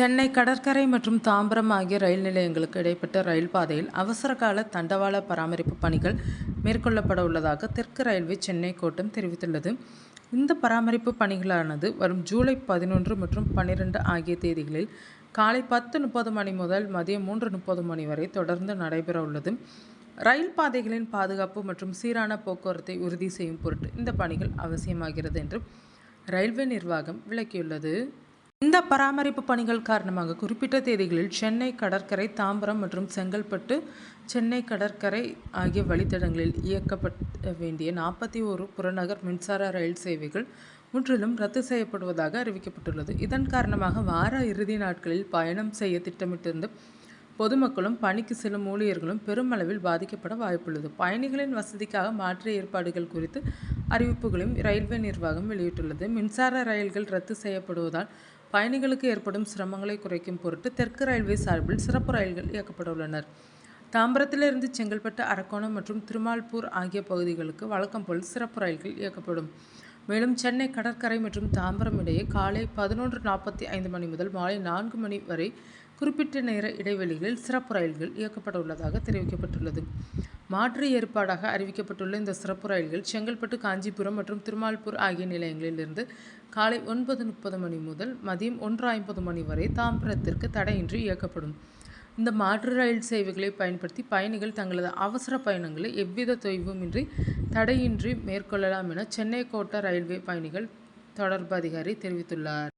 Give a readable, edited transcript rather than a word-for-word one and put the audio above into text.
சென்னை கடற்கரை மற்றும் தாம்பரம் ஆகிய ரயில் நிலையங்களுக்கு இடைப்பட்ட ரயில் பாதையில் அவசரகால தண்டவாள பராமரிப்பு பணிகள் மேற்கொள்ளப்பட உள்ளதாக தெற்கு ரயில்வே சென்னை கோட்டம் தெரிவித்துள்ளது. இந்த பராமரிப்பு பணிகளானது வரும் ஜூலை 11 மற்றும் 12 ஆகிய தேதிகளில் காலை 10:30 மணி முதல் மதியம் 3:30 மணி வரை தொடர்ந்து நடைபெற உள்ளது. ரயில் பாதைகளின் பாதுகாப்பு மற்றும் சீரான போக்குவரத்தை உறுதி செய்யும் பொருட்டு இந்த பணிகள் அவசியமாகிறது என்று ரயில்வே நிர்வாகம் விளக்கியுள்ளது. இந்த பராமரிப்பு பணிகள் காரணமாக குறிப்பிட்ட தேதிகளில் சென்னை கடற்கரை, தாம்பரம் மற்றும் செங்கல்பட்டு சென்னை கடற்கரை ஆகிய வழித்தடங்களில் இயக்கப்பட வேண்டிய 41 புறநகர் மின்சார ரயில் சேவைகள் முற்றிலும் ரத்து செய்யப்படுவதாக அறிவிக்கப்பட்டுள்ளது. இதன் காரணமாக வார இறுதி நாட்களில் பயணம் செய்ய திட்டமிட்டிருந்த பொதுமக்களும் பணிக்கு செல்லும் ஊழியர்களும் பெருமளவில் பாதிக்கப்பட வாய்ப்புள்ளது. பயணிகளின் வசதிக்காக மாற்று ஏற்பாடுகள் குறித்து அறிவிப்புகளையும் ரயில்வே நிர்வாகம் வெளியிட்டுள்ளது. மின்சார ரயில்கள் ரத்து செய்யப்படுவதால் பயணிகளுக்கு ஏற்படும் சிரமங்களை குறைக்கும் பொருட்டு தெற்கு ரயில்வே சார்பில் சிறப்பு ரயில்கள் இயக்கப்பட உள்ளன. தாம்பரத்திலிருந்து செங்கல்பட்டு, அரக்கோணம் மற்றும் திருமால்பூர் ஆகிய பகுதிகளுக்கு வழக்கம் போல் சிறப்பு ரயில்கள் இயக்கப்படும். மேலும் சென்னை கடற்கரை மற்றும் தாம்பரம் இடையே காலை 11:45 மணி முதல் மாலை 4 மணி வரை குறிப்பிட்ட நேர இடைவெளிகளில் சிறப்பு ரயில்கள் இயக்கப்பட உள்ளதாக தெரிவிக்கப்பட்டுள்ளது. மாற்று ஏற்பாடாக அறிவிக்கப்பட்டுள்ள இந்த சிறப்பு ரயில்கள் செங்கல்பட்டு, காஞ்சிபுரம் மற்றும் திருமால்பூர் ஆகிய நிலையங்களிலிருந்து காலை 9:30 மணி முதல் மதியம் 1:50 மணி வரை தாம்பரத்திற்கு தடையின்றி இயக்கப்படும். இந்த மாற்று ரயில் சேவைகளை பயன்படுத்தி பயணிகள் தங்களது அவசர பயணங்களை எவ்வித தொய்வுமின்றி தடையின்றி மேற்கொள்ளலாம் என சென்னை கோட்ட ரயில்வே பயணிகள் தொடர்பு அதிகாரி தெரிவித்துள்ளார்.